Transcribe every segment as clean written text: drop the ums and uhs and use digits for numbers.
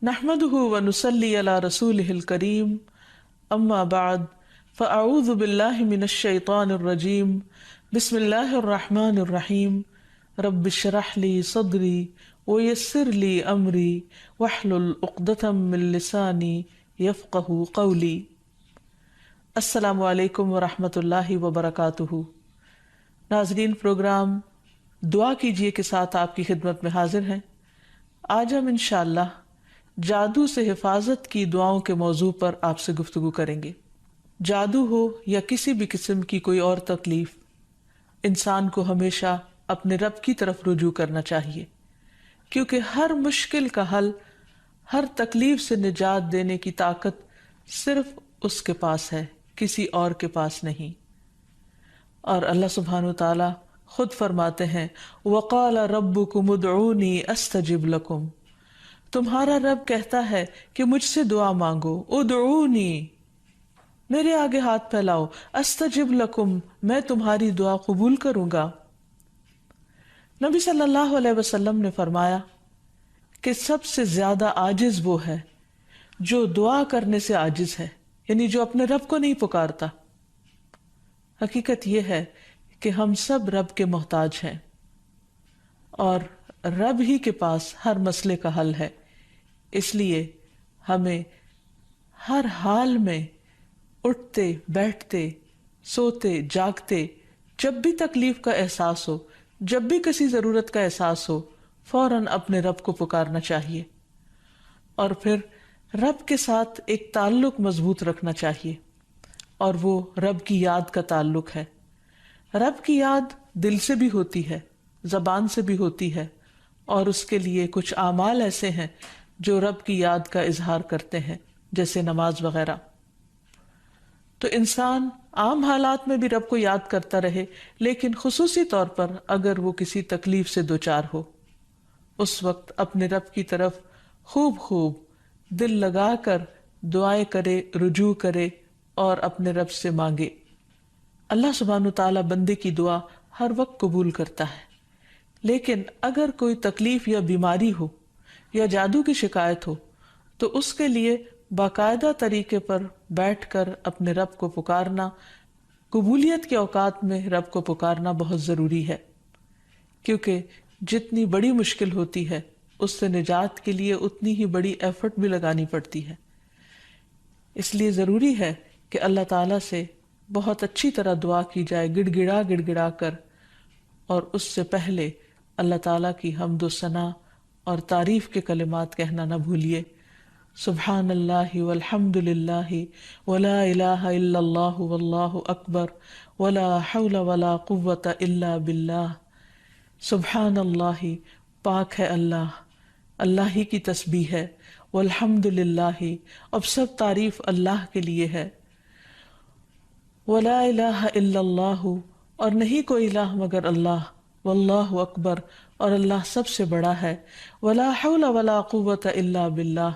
نحمده ونصلي على رسوله الكريم اما بعد فاعوذ بالله من الشيطان الرجيم بسم الله الرحمن الرحيم رب اشرح لي صدري ويسر لي امري واحلل عقدة من لساني يفقهوا قولي۔ السلام علیکم ورحمۃ اللہ وبرکاتہ۔ ناظرین، پروگرام دعا کیجئے کے ساتھ آپ کی خدمت میں حاضر ہیں۔ آج ہم انشاءاللہ جادو سے حفاظت کی دعاؤں کے موضوع پر آپ سے گفتگو کریں گے۔ جادو ہو یا کسی بھی قسم کی کوئی اور تکلیف، انسان کو ہمیشہ اپنے رب کی طرف رجوع کرنا چاہیے، کیونکہ ہر مشکل کا حل، ہر تکلیف سے نجات دینے کی طاقت صرف اس کے پاس ہے، کسی اور کے پاس نہیں۔ اور اللہ سبحانہ وتعالی خود فرماتے ہیں وَقَالَ رَبُّكُمُ ادْعُونِي أَسْتَجِبْ لَكُمْ، تمہارا رب کہتا ہے کہ مجھ سے دعا مانگو، ادعونی، میرے آگے ہاتھ پھیلاؤ، استجب لکم، میں تمہاری دعا قبول کروں گا۔ نبی صلی اللہ علیہ وسلم نے فرمایا کہ سب سے زیادہ عاجز وہ ہے جو دعا کرنے سے عاجز ہے، یعنی جو اپنے رب کو نہیں پکارتا۔ حقیقت یہ ہے کہ ہم سب رب کے محتاج ہیں اور رب ہی کے پاس ہر مسئلے کا حل ہے، اس لیے ہمیں ہر حال میں اٹھتے بیٹھتے سوتے جاگتے جب بھی تکلیف کا احساس ہو، جب بھی کسی ضرورت کا احساس ہو، فوراً اپنے رب کو پکارنا چاہیے اور پھر رب کے ساتھ ایک تعلق مضبوط رکھنا چاہیے، اور وہ رب کی یاد کا تعلق ہے۔ رب کی یاد دل سے بھی ہوتی ہے، زبان سے بھی ہوتی ہے، اور اس کے لیے کچھ اعمال ایسے ہیں جو رب کی یاد کا اظہار کرتے ہیں، جیسے نماز وغیرہ۔ تو انسان عام حالات میں بھی رب کو یاد کرتا رہے، لیکن خصوصی طور پر اگر وہ کسی تکلیف سے دوچار ہو، اس وقت اپنے رب کی طرف خوب دل لگا کر دعائیں کرے، رجوع کرے اور اپنے رب سے مانگے۔ اللہ سبحانہ تعالیٰ بندے کی دعا ہر وقت قبول کرتا ہے، لیکن اگر کوئی تکلیف یا بیماری ہو یا جادو کی شکایت ہو تو اس کے لیے باقاعدہ طریقے پر بیٹھ کر اپنے رب کو پکارنا، قبولیت کے اوقات میں رب کو پکارنا بہت ضروری ہے، کیونکہ جتنی بڑی مشکل ہوتی ہے اس سے نجات کے لیے اتنی ہی بڑی ایفرٹ بھی لگانی پڑتی ہے۔ اس لیے ضروری ہے کہ اللہ تعالیٰ سے بہت اچھی طرح دعا کی جائے، گڑ گڑا کر، اور اس سے پہلے اللہ تعالیٰ کی حمد و ثنا اور تعریف کے کلمات کہنا نہ بھولیے۔ سبحان اللہ والحمد للہ ولا الہ الا اللہ واللہ اکبر ولا حول ولا قوة الا باللہ۔ سبحان اللہ، پاک ہے اللہ، اللہ ہی کی تسبیح ہے، والحمد للہ، اب سب تعریف اللہ کے لیے ہے، ولا الہ الا اللہ، اور نہیں کوئی الہ مگر اللہ، واللہ اکبر، اور اللہ سب سے بڑا ہے، ولا حول ولا قوة الا باللہ،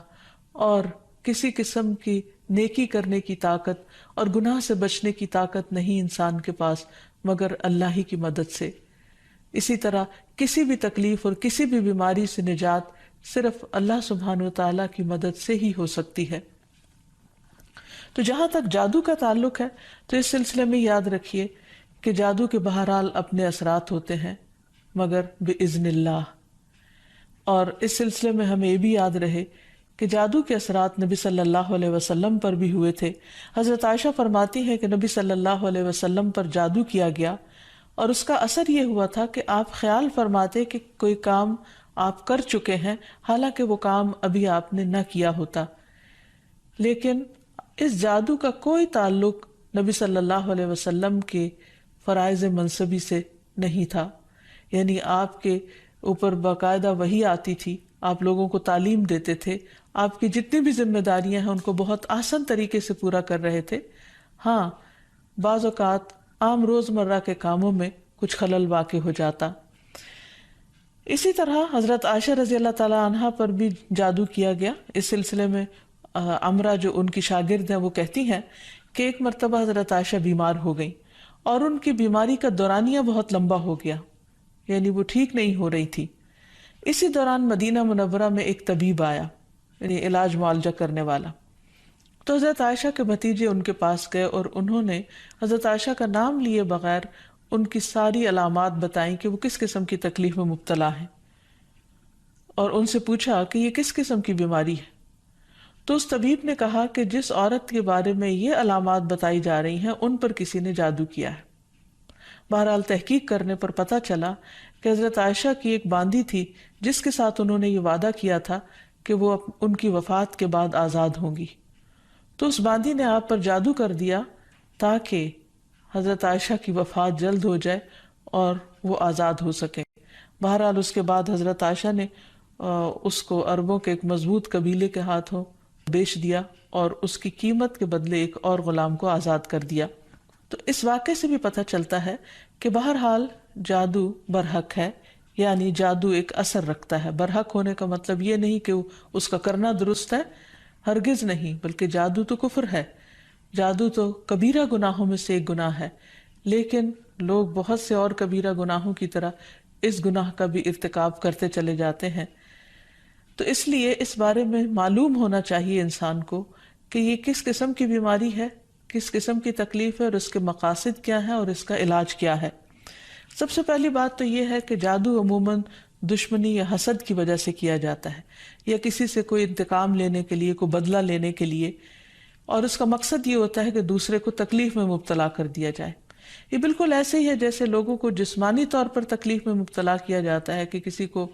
اور کسی قسم کی نیکی کرنے کی طاقت اور گناہ سے بچنے کی طاقت نہیں انسان کے پاس مگر اللہ ہی کی مدد سے۔ اسی طرح کسی بھی تکلیف اور کسی بھی بیماری سے نجات صرف اللہ سبحانہ وتعالیٰ کی مدد سے ہی ہو سکتی ہے۔ تو جہاں تک جادو کا تعلق ہے تو اس سلسلے میں یاد رکھیے کہ جادو کے بہرحال اپنے اثرات ہوتے ہیں مگر بإذن اللہ، اور اس سلسلے میں ہمیں یہ بھی یاد رہے کہ جادو کے اثرات نبی صلی اللہ علیہ وسلم پر بھی ہوئے تھے۔ حضرت عائشہ فرماتی ہیں کہ نبی صلی اللہ علیہ وسلم پر جادو کیا گیا اور اس کا اثر یہ ہوا تھا کہ آپ خیال فرماتے کہ کوئی کام آپ کر چکے ہیں، حالانکہ وہ کام ابھی آپ نے نہ کیا ہوتا، لیکن اس جادو کا کوئی تعلق نبی صلی اللہ علیہ وسلم کے فرائض منصبی سے نہیں تھا، یعنی آپ کے اوپر باقاعدہ وحی آتی تھی، آپ لوگوں کو تعلیم دیتے تھے، آپ کی جتنی بھی ذمہ داریاں ہیں ان کو بہت آسان طریقے سے پورا کر رہے تھے۔ ہاں، بعض اوقات عام روزمرہ کے کاموں میں کچھ خلل واقع ہو جاتا۔ اسی طرح حضرت عائشہ رضی اللہ تعالی عنہا پر بھی جادو کیا گیا۔ اس سلسلے میں عمرہ جو ان کی شاگرد ہیں وہ کہتی ہیں کہ ایک مرتبہ حضرت عائشہ بیمار ہو گئی اور ان کی بیماری کا دورانیہ بہت لمبا ہو گیا، یعنی وہ ٹھیک نہیں ہو رہی تھی۔ اسی دوران مدینہ منورہ میں ایک طبیب آیا یعنی علاج معالجہ کرنے والا۔ تو حضرت عائشہ کے بھتیجے ان کے پاس گئے اور انہوں نے حضرت عائشہ کا نام لیے بغیر ان کی ساری علامات بتائیں کہ وہ کس قسم کی تکلیف میں مبتلا ہیں، اور ان سے پوچھا کہ یہ کس قسم کی بیماری ہے۔ تو اس طبیب نے کہا کہ جس عورت کے بارے میں یہ علامات بتائی جا رہی ہیں ان پر کسی نے جادو کیا ہے۔ بہرحال تحقیق کرنے پر پتہ چلا کہ حضرت عائشہ کی ایک باندی تھی جس کے ساتھ انہوں نے یہ وعدہ کیا تھا کہ وہ ان کی وفات کے بعد آزاد ہوں گی۔ تو اس باندی نے آپ پر جادو کر دیا تاکہ حضرت عائشہ کی وفات جلد ہو جائے اور وہ آزاد ہو سکیں۔ بہرحال اس کے بعد حضرت عائشہ نے اس کو عربوں کے ایک مضبوط قبیلے کے ہاتھوں بیچ دیا اور اس کی قیمت کے بدلے ایک اور غلام کو آزاد کر دیا۔ تو اس واقعے سے بھی پتہ چلتا ہے کہ بہرحال جادو برحق ہے، یعنی جادو ایک اثر رکھتا ہے۔ برحق ہونے کا مطلب یہ نہیں کہ اس کا کرنا درست ہے، ہرگز نہیں، بلکہ جادو تو کفر ہے، جادو تو کبیرہ گناہوں میں سے ایک گناہ ہے، لیکن لوگ بہت سے اور کبیرہ گناہوں کی طرح اس گناہ کا بھی ارتکاب کرتے چلے جاتے ہیں۔ تو اس لیے اس بارے میں معلوم ہونا چاہیے انسان کو کہ یہ کس قسم کی بیماری ہے، کس قسم کی تکلیف ہے، اور اس کے مقاصد کیا ہیں اور اس کا علاج کیا ہے۔ سب سے پہلی بات تو یہ ہے کہ جادو عموماً دشمنی یا حسد کی وجہ سے کیا جاتا ہے، یا کسی سے کوئی انتقام لینے کے لیے، کوئی بدلہ لینے کے لیے، اور اس کا مقصد یہ ہوتا ہے کہ دوسرے کو تکلیف میں مبتلا کر دیا جائے۔ یہ بالکل ایسے ہی ہے جیسے لوگوں کو جسمانی طور پر تکلیف میں مبتلا کیا جاتا ہے کہ کسی کو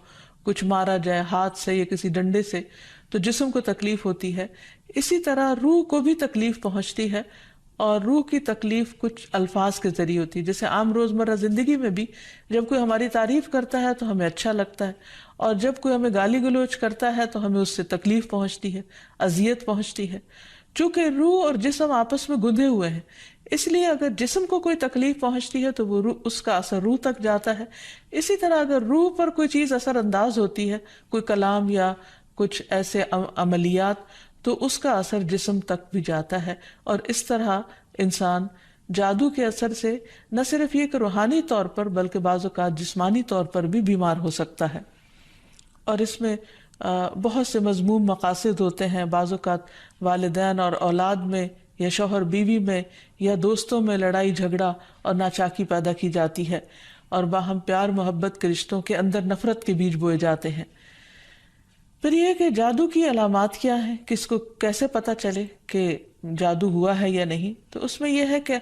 کچھ مارا جائے ہاتھ سے یا کسی ڈنڈے سے تو جسم کو تکلیف ہوتی ہے، اسی طرح روح کو بھی تکلیف پہنچتی ہے، اور روح کی تکلیف کچھ الفاظ کے ذریعے ہوتی ہے۔ جیسے عام روزمرہ زندگی میں بھی جب کوئی ہماری تعریف کرتا ہے تو ہمیں اچھا لگتا ہے، اور جب کوئی ہمیں گالی گلوچ کرتا ہے تو ہمیں اس سے تکلیف پہنچتی ہے، اذیت پہنچتی ہے۔ چونکہ روح اور جسم آپس میں گندھے ہوئے ہیں، اس لیے اگر جسم کو کوئی تکلیف پہنچتی ہے تو وہ اس کا اثر روح تک جاتا ہے۔ اسی طرح اگر روح پر کوئی چیز اثر انداز ہوتی ہے، کوئی کلام یا کچھ ایسے عملیات، تو اس کا اثر جسم تک بھی جاتا ہے، اور اس طرح انسان جادو کے اثر سے نہ صرف یہ کہ روحانی طور پر بلکہ بعض اوقات جسمانی طور پر بھی بیمار ہو سکتا ہے، اور اس میں بہت سے مذموم مقاصد ہوتے ہیں۔ بعض اوقات والدین اور اولاد میں، یا شوہر بیوی میں، یا دوستوں میں لڑائی جھگڑا اور ناچاکی پیدا کی جاتی ہے، اور باہم پیار محبت کے رشتوں کے اندر نفرت کے بیج بوئے جاتے ہیں۔ پھر یہ کہ جادو کی علامات کیا ہیں، کس کو کیسے پتہ چلے کہ جادو ہوا ہے یا نہیں، تو اس میں یہ ہے کہ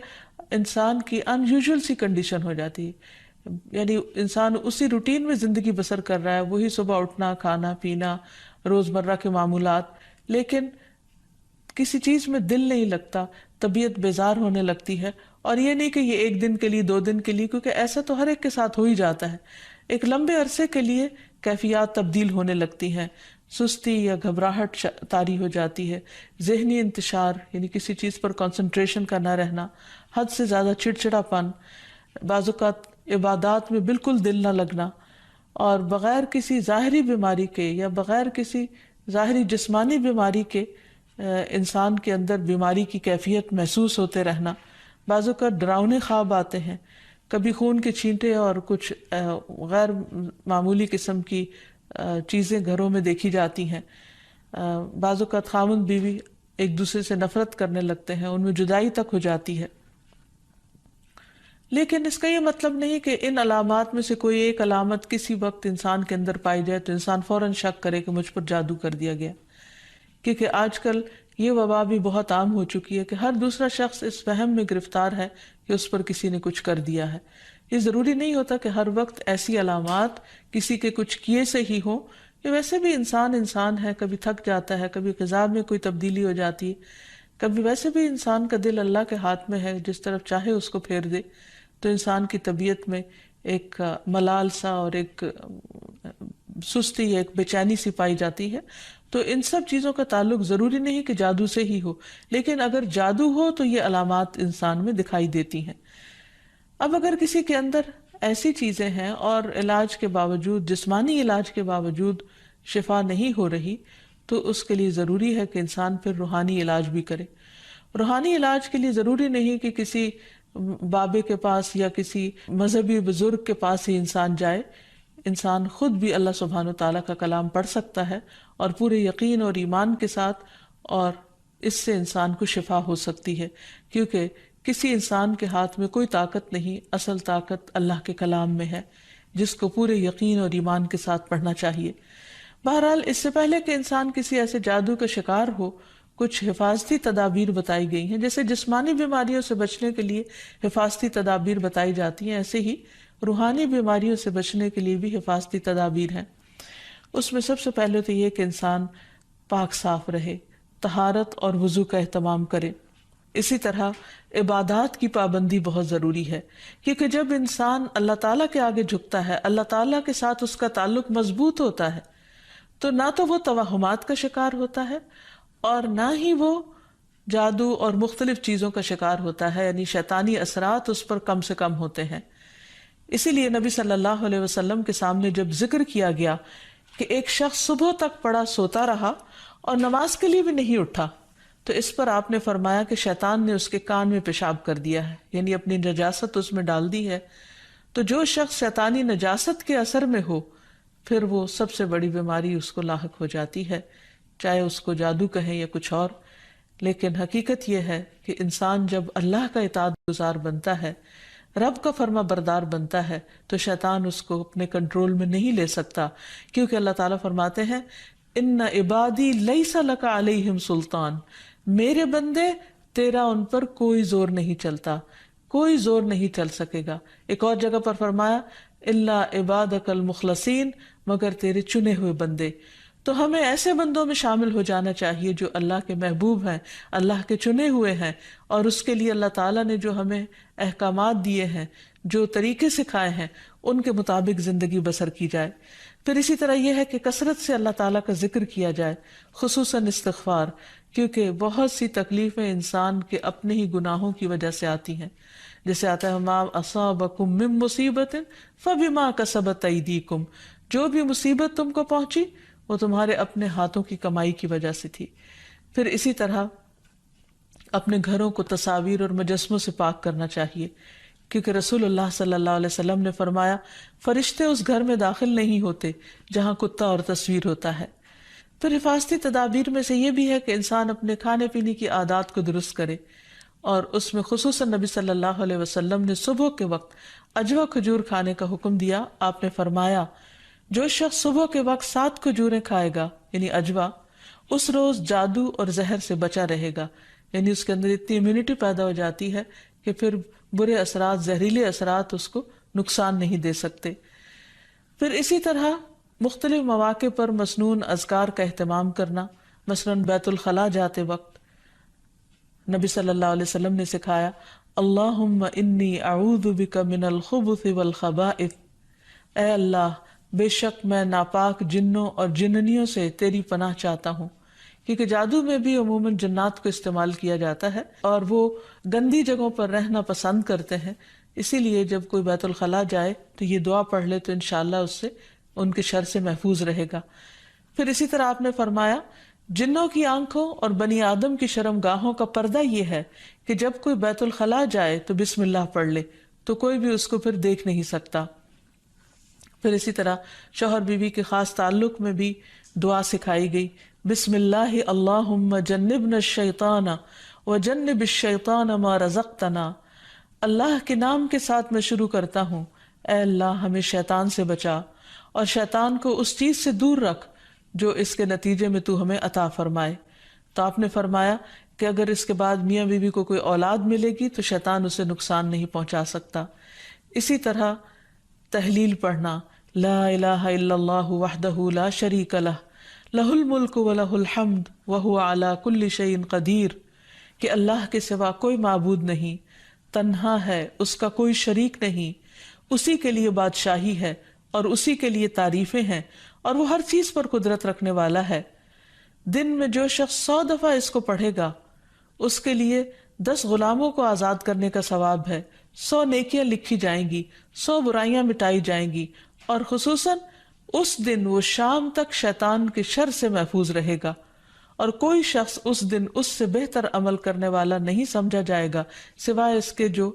انسان کی ان یوزول سی کنڈیشن ہو جاتی ہے، یعنی انسان اسی روٹین میں زندگی بسر کر رہا ہے، وہی صبح اٹھنا، کھانا پینا، روزمرہ کے معمولات، لیکن کسی چیز میں دل نہیں لگتا، طبیعت بیزار ہونے لگتی ہے۔ اور یہ نہیں کہ یہ ایک دن کے لیے، 2 دن کے لیے، کیونکہ ایسا تو ہر ایک کے ساتھ ہو ہی جاتا ہے، ایک لمبے عرصے کے لیے کیفیات تبدیل ہونے لگتی ہیں، سستی یا گھبراہٹ طاری ہو جاتی ہے، ذہنی انتشار یعنی کسی چیز پر کنسنٹریشن کا نہ رہنا، حد سے زیادہ چڑچڑا پن، بعض اوقات عبادات میں بالکل دل نہ لگنا، اور بغیر کسی ظاہری بیماری کے یا بغیر کسی ظاہری جسمانی بیماری کے انسان کے اندر بیماری کی کیفیت محسوس ہوتے رہنا، بعض اوقات ڈراؤنے خواب آتے ہیں، کبھی خون کے چھینٹے اور کچھ غیر معمولی قسم کی چیزیں گھروں میں دیکھی جاتی ہیں، بعض اوقات خاوند بیوی ایک دوسرے سے نفرت کرنے لگتے ہیں، ان میں جدائی تک ہو جاتی ہے۔ لیکن اس کا یہ مطلب نہیں کہ ان علامات میں سے کوئی ایک علامت کسی وقت انسان کے اندر پائی جائے تو انسان فوراً شک کرے کہ مجھ پر جادو کر دیا گیا، کیونکہ آج کل یہ وبا بھی بہت عام ہو چکی ہے کہ ہر دوسرا شخص اس وہم میں گرفتار ہے کہ اس پر کسی نے کچھ کر دیا ہے۔ یہ ضروری نہیں ہوتا کہ ہر وقت ایسی علامات کسی کے کچھ کیے سے ہی ہوں، یہ ویسے بھی انسان ہے، کبھی تھک جاتا ہے، کبھی غذا میں کوئی تبدیلی ہو جاتی ہے، کبھی ویسے بھی انسان کا دل اللہ کے ہاتھ میں ہے، جس طرف چاہے اس کو پھیر دے، تو انسان کی طبیعت میں ایک ملال سا اور ایک سستی یا ایک بے چینی سی پائی جاتی ہے۔ تو ان سب چیزوں کا تعلق ضروری نہیں کہ جادو سے ہی ہو، لیکن اگر جادو ہو تو یہ علامات انسان میں دکھائی دیتی ہیں۔ اب اگر کسی کے اندر ایسی چیزیں ہیں اور علاج کے باوجود، جسمانی علاج کے باوجود شفا نہیں ہو رہی، تو اس کے لیے ضروری ہے کہ انسان پھر روحانی علاج بھی کرے۔ روحانی علاج کے لیے ضروری نہیں کہ کسی بابے کے پاس یا کسی مذہبی بزرگ کے پاس ہی انسان جائے، انسان خود بھی اللہ سبحانہ تعالیٰ کا کلام پڑھ سکتا ہے اور پورے یقین اور ایمان کے ساتھ، اور اس سے انسان کو شفا ہو سکتی ہے، کیونکہ کسی انسان کے ہاتھ میں کوئی طاقت نہیں، اصل طاقت اللہ کے کلام میں ہے، جس کو پورے یقین اور ایمان کے ساتھ پڑھنا چاہیے۔ بہرحال اس سے پہلے کہ انسان کسی ایسے جادو کا شکار ہو، کچھ حفاظتی تدابیر بتائی گئی ہیں۔ جیسے جسمانی بیماریوں سے بچنے کے لیے حفاظتی تدابیر بتائی جاتی ہیں، ایسے ہی روحانی بیماریوں سے بچنے کے لیے بھی حفاظتی تدابیر ہیں۔ اس میں سب سے پہلے تو یہ کہ انسان پاک صاف رہے، طہارت اور وضو کا اہتمام کرے۔ اسی طرح عبادات کی پابندی بہت ضروری ہے، کیونکہ جب انسان اللہ تعالیٰ کے آگے جھکتا ہے، اللہ تعالیٰ کے ساتھ اس کا تعلق مضبوط ہوتا ہے، تو نہ تو وہ توہمات کا شکار ہوتا ہے اور نہ ہی وہ جادو اور مختلف چیزوں کا شکار ہوتا ہے، یعنی شیطانی اثرات اس پر کم سے کم ہوتے ہیں۔ اسی لیے نبی صلی اللہ علیہ وسلم کے سامنے جب ذکر کیا گیا کہ ایک شخص صبح تک پڑا سوتا رہا اور نماز کے لیے بھی نہیں اٹھا، تو اس پر آپ نے فرمایا کہ شیطان نے اس کے کان میں پیشاب کر دیا ہے، یعنی اپنی نجاست اس میں ڈال دی ہے۔ تو جو شخص شیطانی نجاست کے اثر میں ہو، پھر وہ سب سے بڑی بیماری اس کو لاحق ہو جاتی ہے، چاہے اس کو جادو کہیں یا کچھ اور۔ لیکن حقیقت یہ ہے کہ انسان جب اللہ کا اطاعت گزار بنتا ہے، رب کا فرما بردار بنتا ہے، تو شیطان اس کو اپنے کنٹرول میں نہیں لے سکتا، کیونکہ اللہ تعالیٰ فرماتے ہیں ان عبادی لیس لک علیہم سلطان، میرے بندے تیرا ان پر کوئی زور نہیں چلتا، کوئی زور نہیں چل سکے گا۔ ایک اور جگہ پر فرمایا الا عبادک المخلصین، مگر تیرے چنے ہوئے بندے۔ تو ہمیں ایسے بندوں میں شامل ہو جانا چاہیے جو اللہ کے محبوب ہیں، اللہ کے چنے ہوئے ہیں، اور اس کے لیے اللہ تعالیٰ نے جو ہمیں احکامات دیے ہیں، جو طریقے سکھائے ہیں، ان کے مطابق زندگی بسر کی جائے۔ پھر اسی طرح یہ ہے کہ کثرت سے اللہ تعالیٰ کا ذکر کیا جائے، خصوصاً استغفار، کیونکہ بہت سی تکلیفیں انسان کے اپنے ہی گناہوں کی وجہ سے آتی ہیں۔ جیسے آتا ہے ما اصابکم من مصیبت فبما کسبت ایدیکم، جو بھی مصیبت تم کو پہنچی وہ تمہارے اپنے ہاتھوں کی کمائی کی وجہ سے تھی۔ پھر اسی طرح اپنے گھروں کو تصاویر اور مجسموں سے پاک کرنا چاہیے، کیونکہ رسول اللہ صلی اللہ علیہ وسلم نے فرمایا فرشتے اس گھر میں داخل نہیں ہوتے جہاں کتا اور تصویر ہوتا ہے۔ پھر حفاظتی تدابیر میں سے یہ بھی ہے کہ انسان اپنے کھانے پینے کی عادات کو درست کرے، اور اس میں خصوصاً نبی صلی اللہ علیہ وسلم نے صبح کے وقت اجوا کھجور کھانے کا حکم دیا۔ آپ نے فرمایا جو شخص صبح کے وقت 7 کھجوریں کھائے گا، یعنی اجوا، اس روز جادو اور زہر سے بچا رہے گا، یعنی اس کے اندر اتنی امیونٹی پیدا ہو جاتی ہے کہ پھر برے اثرات، زہریلے اثرات اس کو نقصان نہیں دے سکتے۔ پھر اسی طرح مختلف مواقع پر مسنون اذکار کا اہتمام کرنا، مثلاً بیت الخلاء جاتے وقت نبی صلی اللہ علیہ وسلم نے سکھایا اللہم انی اعوذ بک من الخبث والخبائث، اے اللہ بے شک میں ناپاک جنوں اور جننیوں سے تیری پناہ چاہتا ہوں، کیونکہ جادو میں بھی عموماً جنات کو استعمال کیا جاتا ہے اور وہ گندی جگہوں پر رہنا پسند کرتے ہیں، اسی لیے جب کوئی بیت الخلاء جائے تو یہ دعا پڑھ لے تو انشاءاللہ اس سے ان کے شر سے محفوظ رہے گا۔ پھر اسی طرح آپ نے فرمایا جنوں کی آنکھوں اور بنی آدم کی شرم گاہوں کا پردہ یہ ہے کہ جب کوئی بیت الخلاء جائے تو بسم اللہ پڑھ لے، تو کوئی بھی اس کو پھر دیکھ نہیں سکتا۔ پھر اسی طرح شوہر بیوی کے خاص تعلق میں بھی دعا سکھائی گئی، بسم اللہ اللہم جنبنا الشیطان وجنب الشیطان ما رزقتنا، اللہ کے نام کے ساتھ میں شروع کرتا ہوں، اے اللہ ہمیں شیطان سے بچا اور شیطان کو اس چیز سے دور رکھ جو اس کے نتیجے میں تو ہمیں عطا فرمائے۔ تو آپ نے فرمایا کہ اگر اس کے بعد میاں بیوی کو کوئی اولاد ملے گی تو شیطان اسے نقصان نہیں پہنچا سکتا۔ اسی طرح تحلیل پڑھنا، لا الہ الا اللہ وحدہ لا شریک لہ لہ الملک ولہ الحمد وہو علی کل شیء قدیر، کہ اللہ کے سوا کوئی معبود نہیں، تنہا ہے، اس کا کوئی شریک نہیں، اسی کے لیے بادشاہی ہے اور اسی کے لیے تعریفیں ہیں، اور وہ ہر چیز پر قدرت رکھنے والا ہے۔ دن میں جو شخص 100 دفعہ اس کو پڑھے گا اس کے لیے 10 غلاموں کو آزاد کرنے کا ثواب ہے، 100 نیکیاں لکھی جائیں گی، 100 برائیاں مٹائی جائیں گی، اور خصوصاً اس دن وہ شام تک شیطان کے شر سے محفوظ رہے گا، اور کوئی شخص اس دن اس سے بہتر عمل کرنے والا نہیں سمجھا جائے گا سوائے اس کے جو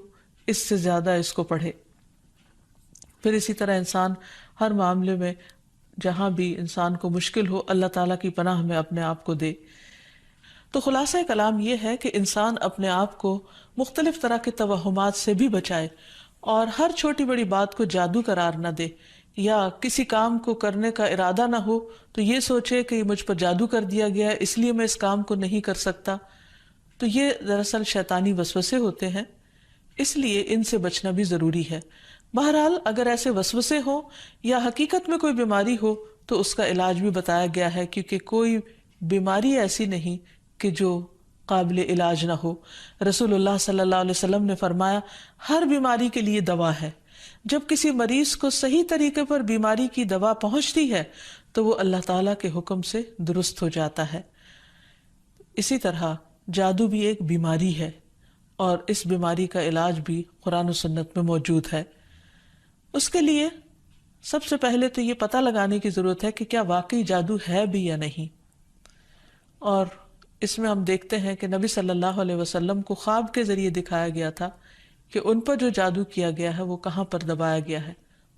اس سے زیادہ اس کو پڑھے۔ پھر اسی طرح انسان ہر معاملے میں جہاں بھی انسان کو مشکل ہو اللہ تعالیٰ کی پناہ میں اپنے آپ کو دے۔ تو خلاصہ کلام یہ ہے کہ انسان اپنے آپ کو مختلف طرح کے توہمات سے بھی بچائے اور ہر چھوٹی بڑی بات کو جادو قرار نہ دے، یا کسی کام کو کرنے کا ارادہ نہ ہو تو یہ سوچے کہ یہ مجھ پر جادو کر دیا گیا ہے اس لیے میں اس کام کو نہیں کر سکتا۔ تو یہ دراصل شیطانی وسوسے ہوتے ہیں، اس لیے ان سے بچنا بھی ضروری ہے۔ بہرحال اگر ایسے وسوسے ہوں یا حقیقت میں کوئی بیماری ہو تو اس کا علاج بھی بتایا گیا ہے، کیونکہ کوئی بیماری ایسی نہیں کہ جو قابل علاج نہ ہو۔ رسول اللہ صلی اللہ علیہ وسلم نے فرمایا ہر بیماری کے لیے دوا ہے۔ جب کسی مریض کو صحیح طریقے پر بیماری کی دوا پہنچتی ہے تو وہ اللہ تعالیٰ کے حکم سے درست ہو جاتا ہے۔ اسی طرح جادو بھی ایک بیماری ہے اور اس بیماری کا علاج بھی قرآن و سنت میں موجود ہے۔ اس کے لیے سب سے پہلے تو یہ پتہ لگانے کی ضرورت ہے کہ کیا واقعی جادو ہے بھی یا نہیں۔ اور اس میں ہم دیکھتے ہیں کہ نبی صلی اللہ علیہ وسلم کو خواب کے ذریعے دکھایا گیا تھا کہ ان پر جو جادو کیا گیا ہے وہ کہاں پر دبایا گیا ہے،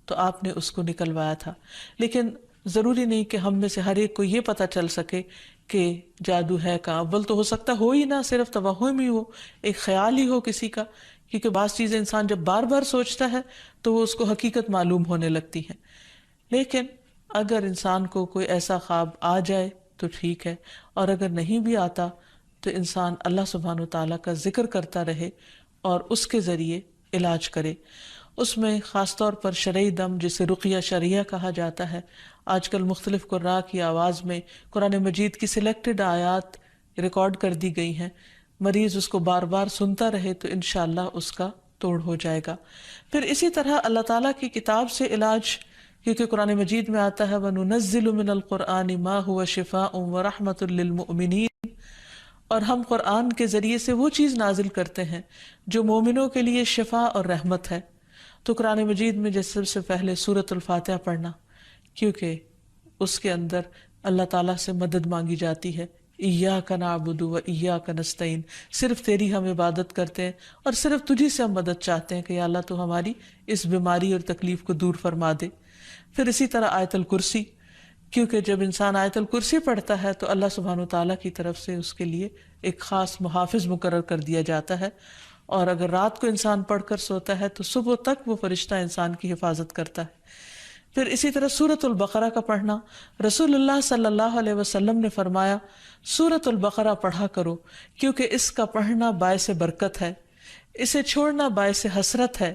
تو آپ نے اس کو نکلوایا تھا۔ لیکن ضروری نہیں کہ ہم میں سے ہر ایک کو یہ پتہ چل سکے کہ جادو ہے کہاں۔ اول تو ہو سکتا ہو ہی نہ، صرف توہم ہی ہو، ایک خیال ہی ہو کسی کا، کیونکہ بعض چیزیں انسان جب بار بار سوچتا ہے تو وہ اس کو حقیقت معلوم ہونے لگتی ہیں۔ لیکن اگر انسان کو کوئی ایسا خواب آ جائے تو ٹھیک ہے، اور اگر نہیں بھی آتا تو انسان اللہ سبحانہ و تعالیٰ کا ذکر کرتا رہے اور اس کے ذریعے علاج کرے۔ اس میں خاص طور پر شرعی دم جسے رقیہ شرعیہ کہا جاتا ہے، آج کل مختلف قراء کی آواز میں قرآن مجید کی سلیکٹڈ آیات ریکارڈ کر دی گئی ہیں، مریض اس کو بار بار سنتا رہے تو انشاءاللہ اس کا توڑ ہو جائے گا۔ پھر اسی طرح اللہ تعالیٰ کی کتاب سے علاج، کیونکہ قرآن مجید میں آتا ہے وَنُنَزِّلُ مِنَ الْقُرْآنِ مَا هُوَ شِفَاءٌ وَرَحْمَةٌ لِّلْمُؤْمِنِينَ، اور ہم قرآن کے ذریعے سے وہ چیز نازل کرتے ہیں جو مومنوں کے لیے شفا اور رحمت ہے۔ تو قرآن مجید میں جیسے سب سے پہلے سورۃ الفاتحہ پڑھنا، کیونکہ اس کے اندر اللہ تعالیٰ سے مدد مانگی جاتی ہے، ایاک نعبد و ایاک نستعین، صرف تیری ہم عبادت کرتے ہیں اور صرف تجھی سے ہم مدد چاہتے ہیں کہ یا اللہ تو ہماری اس بیماری اور تکلیف کو دور فرما دے۔ پھر اسی طرح آیت الکرسی، کیونکہ جب انسان آیت الکرسی پڑھتا ہے تو اللہ سبحانہ و تعالیٰ کی طرف سے اس کے لیے ایک خاص محافظ مقرر کر دیا جاتا ہے، اور اگر رات کو انسان پڑھ کر سوتا ہے تو صبح تک وہ فرشتہ انسان کی حفاظت کرتا ہے۔ پھر اسی طرح سورۃ البقرہ کا پڑھنا، رسول اللہ صلی اللہ علیہ وسلم نے فرمایا سورۃ البقرہ پڑھا کرو، کیونکہ اس کا پڑھنا باعث برکت ہے، اسے چھوڑنا باعث حسرت ہے،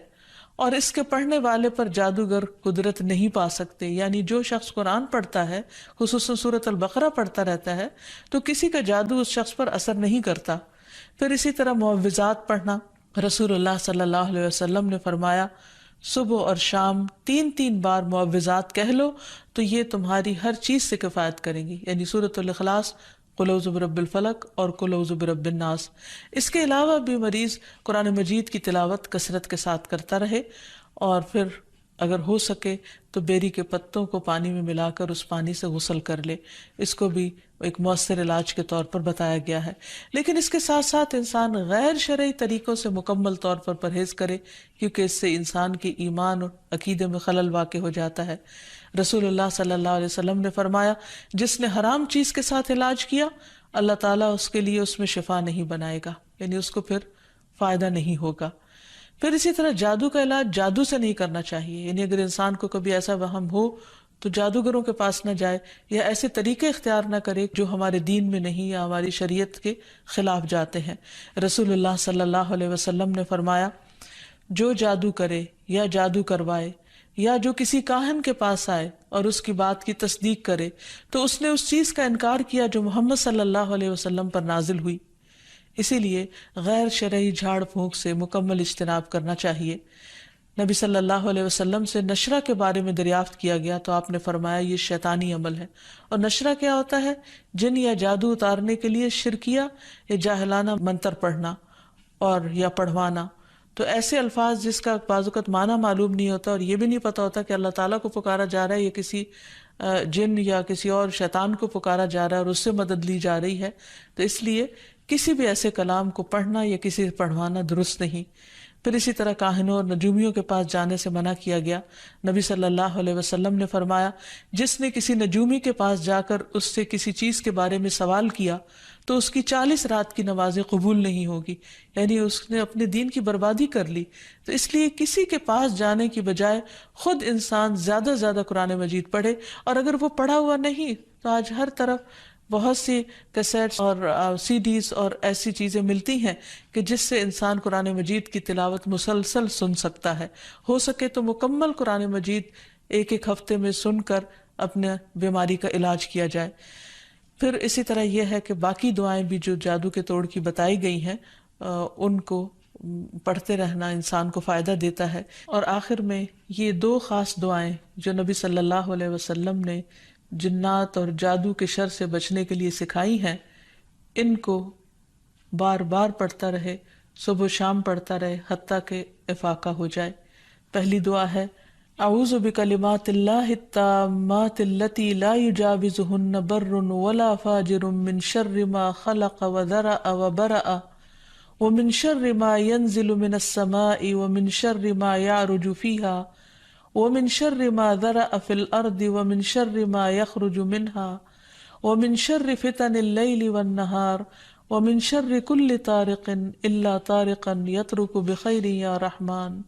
اور اس کے پڑھنے والے پر جادوگر قدرت نہیں پا سکتے۔ یعنی جو شخص قرآن پڑھتا ہے، خصوصاً سورۃ البقرہ پڑھتا رہتا ہے، تو کسی کا جادو اس شخص پر اثر نہیں کرتا۔ پھر اسی طرح معوذات پڑھنا، رسول اللہ صلی اللہ علیہ وسلم نے فرمایا صبح اور شام 3 بار معوذات کہہ لو تو یہ تمہاری ہر چیز سے کفایت کریں گی، یعنی سورۃ الاخلاص، قل اعوذ برب الفلق اور قل اعوذ برب الناس۔ اس کے علاوہ بھی مریض قرآن مجید کی تلاوت کثرت کے ساتھ کرتا رہے، اور پھر اگر ہو سکے تو بیری کے پتوں کو پانی میں ملا کر اس پانی سے غسل کر لے، اس کو بھی ایک مؤثر علاج کے طور پر بتایا گیا ہے۔ لیکن اس کے ساتھ ساتھ انسان غیر شرعی طریقوں سے مکمل طور پر پرہیز کرے، کیونکہ اس سے انسان کے ایمان اور عقیدے میں خلل واقع ہو جاتا ہے۔ رسول اللہ صلی اللہ علیہ وسلم نے فرمایا جس نے حرام چیز کے ساتھ علاج کیا اللہ تعالیٰ اس کے لیے اس میں شفا نہیں بنائے گا، یعنی اس کو پھر فائدہ نہیں ہوگا۔ پھر اسی طرح جادو کا علاج جادو سے نہیں کرنا چاہیے، یعنی اگر انسان کو کبھی ایسا وہم ہو تو جادوگروں کے پاس نہ جائے یا ایسے طریقے اختیار نہ کرے جو ہمارے دین میں نہیں یا ہماری شریعت کے خلاف جاتے ہیں۔ رسول اللہ صلی اللہ علیہ وسلم نے فرمایا جو جادو کرے یا جادو کروائے یا جو کسی کاہن کے پاس آئے اور اس کی بات کی تصدیق کرے تو اس نے اس چیز کا انکار کیا جو محمد صلی اللہ علیہ وسلم پر نازل ہوئی۔ اسی لیے غیر شرعی جھاڑ پھونک سے مکمل اجتناب کرنا چاہیے۔ نبی صلی اللہ علیہ وسلم سے نشرہ کے بارے میں دریافت کیا گیا تو آپ نے فرمایا یہ شیطانی عمل ہے۔ اور نشرہ کیا ہوتا ہے؟ جن یا جادو اتارنے کے لیے شرکیہ یا جاہلانہ منتر پڑھنا اور یا پڑھوانا۔ تو ایسے الفاظ جس کا بعض اوقات معنی معلوم نہیں ہوتا اور یہ بھی نہیں پتا ہوتا کہ اللہ تعالیٰ کو پکارا جا رہا ہے یا کسی جن یا کسی اور شیطان کو پکارا جا رہا ہے اور اس سے مدد لی جا رہی ہے، تو اس لیے کسی بھی ایسے کلام کو پڑھنا یا کسی سے پڑھوانا درست نہیں۔ پھر اسی طرح کاہنوں اور نجومیوں کے پاس جانے سے منع کیا گیا۔ نبی صلی اللہ علیہ وسلم نے فرمایا، جس نے کسی نجومی کے پاس جا کر اس سے کسی چیز کے بارے میں سوال کیا تو اس کی 40 رات کی نمازیں قبول نہیں ہوگی، یعنی اس نے اپنے دین کی بربادی کر لی۔ تو اس لیے کسی کے پاس جانے کی بجائے خود انسان زیادہ زیادہ قرآن مجید پڑھے، اور اگر وہ پڑھا ہوا نہیں تو آج ہر طرف بہت سی کیسیٹس اور سی ڈیز اور ایسی چیزیں ملتی ہیں کہ جس سے انسان قرآن مجید کی تلاوت مسلسل سن سکتا ہے۔ ہو سکے تو مکمل قرآن مجید ایک ایک ہفتے میں سن کر اپنے بیماری کا علاج کیا جائے۔ پھر اسی طرح یہ ہے کہ باقی دعائیں بھی جو جادو کے توڑ کی بتائی گئی ہیں ان کو پڑھتے رہنا انسان کو فائدہ دیتا ہے۔ اور آخر میں یہ 2 خاص دعائیں جو نبی صلی اللہ علیہ وسلم نے جنات اور جادو کے شر سے بچنے کے لیے سکھائی ہیں، ان کو بار بار پڑھتا رہے، صبح و شام پڑھتا رہے حتیٰ کہ افاقہ ہو جائے۔ پہلی دعا ہے اعوذ بکلمات اللہ التامات التی لا یجاوزہن بر ولا فاجر من شر ما خلق وذرأ وبرأ ومن شر ما ينزل من السماء ومن شر ما يعرج فيها ومن شر ما ذرأ في الأرض ومن شر ما يخرج منها ومن شر فتن الليل والنهار ومن شر كل طارق إلا طارقا يطرق بخير يا رحمن۔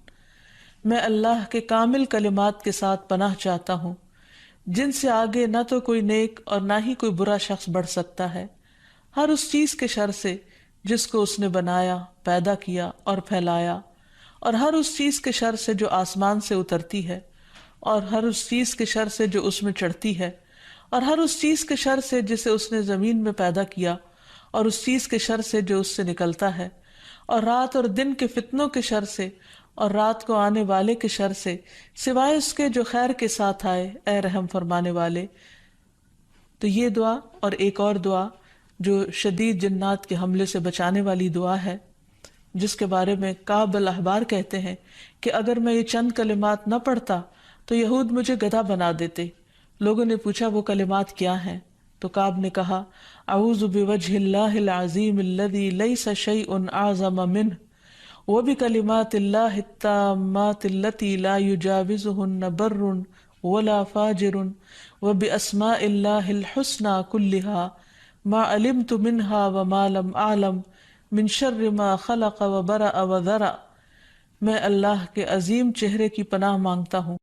میں اللہ کے کامل کلمات کے ساتھ پناہ چاہتا ہوں جن سے آگے نہ تو کوئی نیک اور نہ ہی کوئی برا شخص بڑھ سکتا ہے، ہر اس چیز کے شر سے جس کو اس نے بنایا، پیدا کیا اور پھیلایا، اور ہر اس چیز کے شر سے جو آسمان سے اترتی ہے، اور ہر اس چیز کے شر سے جو اس میں چڑھتی ہے، اور ہر اس چیز کے شر سے جسے اس نے زمین میں پیدا کیا، اور اس چیز کے شر سے جو اس سے نکلتا ہے، اور رات اور دن کے فتنوں کے شر سے، اور رات کو آنے والے کے شر سے، سوائے اس کے جو خیر کے ساتھ آئے، اے رحم فرمانے والے۔ تو یہ دعا اور ایک اور دعا جو شدید جنات کے حملے سے بچانے والی دعا ہے، جس کے بارے میں کعب الاحبار کہتے ہیں کہ اگر میں یہ چند کلمات نہ پڑھتا تو یہود مجھے گدھا بنا دیتے۔ لوگوں نے پوچھا وہ کلمات کیا ہیں؟ تو کعب نے کہا اعوذ بوجہ اللہ العظیم الذی لیس شیء اعظم منہ وبکلمات اللہ التامات التی لا یجاوزہن بر ولا فاجر وباسماء اللہ الحسنى کلہا ما علمت منها وما لم اعلم من شر ما خلق وبرأ وذرأ۔ میں اللہ کے عظیم چہرے کی پناہ مانگتا ہوں